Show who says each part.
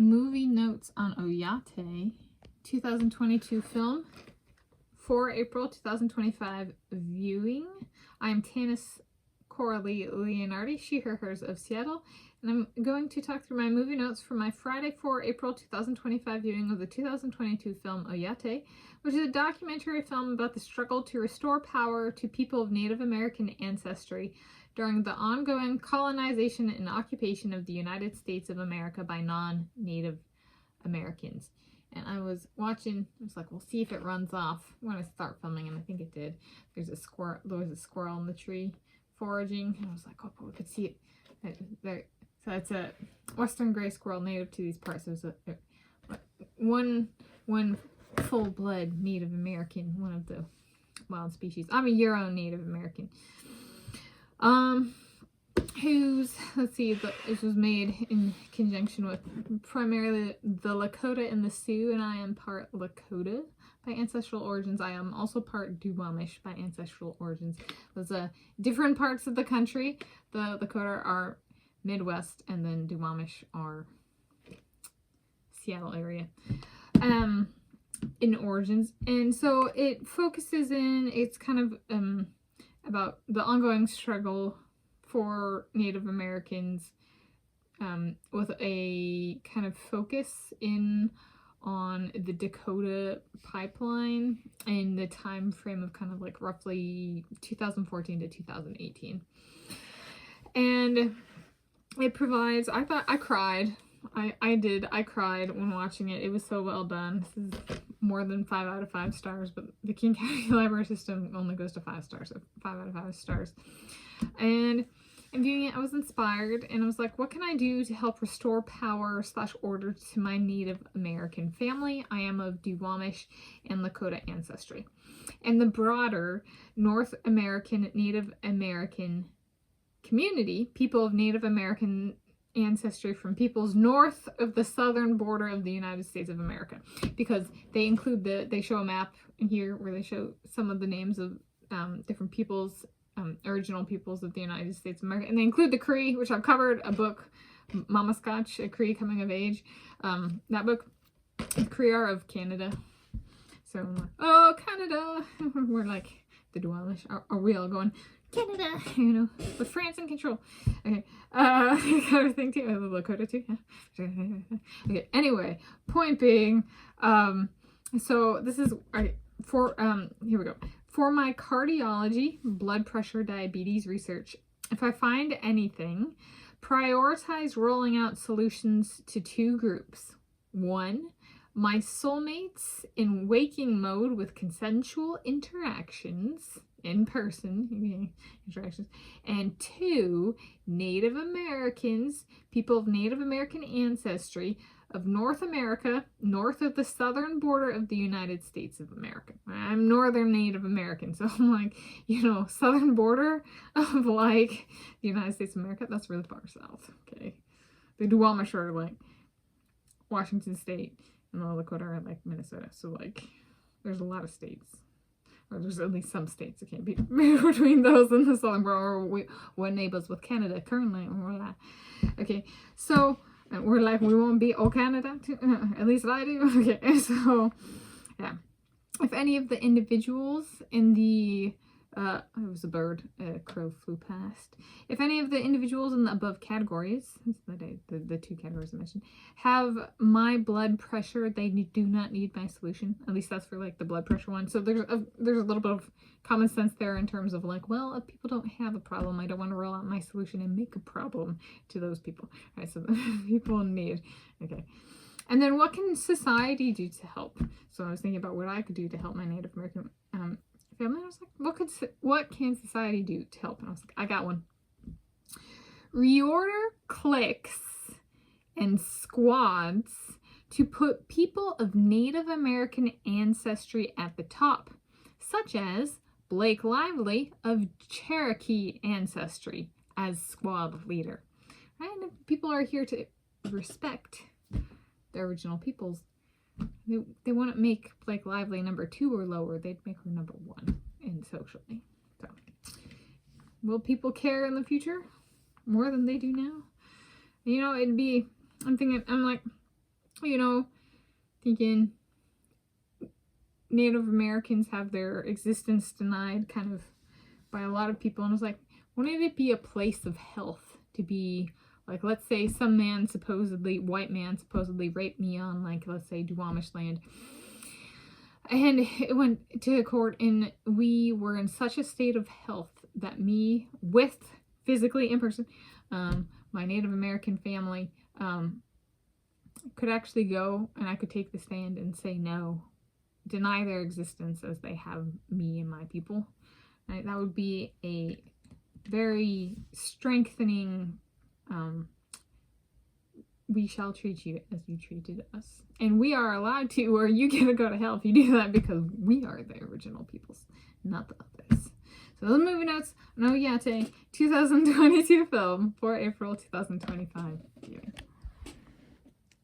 Speaker 1: movie notes on Oyate, 2022 film, 4 April 2025 viewing. I am Tanis Coralee Leonhardi, she, her, hers of Seattle, and I'm going to talk through my movie notes for my Friday, 4 April 2025 viewing of the 2022 film Oyate, which is a documentary film about the struggle to restore power to people of Native American ancestry during the ongoing colonization and occupation of the United States of America by non-Native Americans. And I was watching, I was like, we'll see if it runs off when I start filming, and I think it did. There was a squirrel in the tree foraging, and I was like, oh, we could see it there. So it's a western gray squirrel native to these parts. There's one full-blood Native American, one of the wild species. I'm a Euro Native American. Let's see, this was made in conjunction with primarily the Lakota and the Sioux, and I am part Lakota by ancestral origins. I am also part Duwamish by ancestral origins. Those different parts of the country. The Lakota are Midwest, and then Duwamish are Seattle area in origins. And so it focuses it's kind of about the ongoing struggle for Native Americans with a kind of focus on the Dakota pipeline in the time frame of kind of like roughly 2014 to 2018. And it provides, I cried. I cried when watching it. It was so well done. This is more than 5 out of 5 stars, but the King County Library System only goes to 5 stars, so 5 out of 5 stars. And in viewing it, I was inspired, and I was like, what can I do to help restore power / order to my Native American family? I am of Duwamish and Lakota ancestry. And the broader North American Native American community, people of Native American ancestry from peoples north of the southern border of the United States of America, because they include they show a map in here where they show some of the names of different peoples, original peoples of the United States of America, and they include the Cree, which I've covered, a book, Mama Scotch, a Cree coming of age. That book, the Cree are of Canada, so I'm like, oh, Canada. We're like the Duwamish. Are we all going Canada, with France in control? Okay, other thing too, the Lakota too. Okay, anyway, point being, so this is here we go. For my cardiology, blood pressure, diabetes research, if I find anything, prioritize rolling out solutions to 2 groups. 1, my soulmates in waking mode with consensual interactions, in-person interactions, and 2, Native Americans, people of Native American ancestry of North America, north of the southern border of the United States of America. I'm Northern Native American, so I'm like, southern border of like the United States of America, that's really far south, okay? The Duwamish are like Washington State, and the Lakota are like Minnesota, so like there's a lot of states. Or there's at least some states that can't be between those and the southern border, or we're neighbors with Canada currently. Okay, so we're like, we won't be all Canada, at least I do. Okay, so yeah, if any of the individuals in the it was a bird, a crow flew past. If any of the individuals in the above categories, the 2 categories I mentioned, have my blood pressure, they do not need my solution. At least that's for like the blood pressure one. So there's a little bit of common sense there in terms of like, well, if people don't have a problem, I don't want to roll out my solution and make a problem to those people. All right, so people in need. Okay. And then what can society do to help? So I was thinking about what I could do to help my Native American family. I was like, what can society do to help? And I was like, I got one. Reorder cliques and squads to put people of Native American ancestry at the top, such as Blake Lively of Cherokee ancestry as squad leader. Right? And if people are here to respect the original peoples, they wouldn't make Blake Lively number 2 or lower. They'd make her number 1 in socially. So, will people care in the future more than they do now? I'm like, you know, thinking Native Americans have their existence denied kind of by a lot of people. And I was like, wouldn't it be a place of health to be, like, let's say some man supposedly, white man supposedly raped me on, like, let's say Duwamish land. And it went to court, and we were in such a state of health that me, with physically in person, my Native American family, could actually go and I could take the stand and say no, deny their existence as they have me and my people. Right? That would be a very strengthening, we shall treat you as you treated us. And we are allowed to, or you get to go to hell if you do that, because we are the original peoples, not the others. So those movie notes on Oyate 2022 film for April 2025 viewing.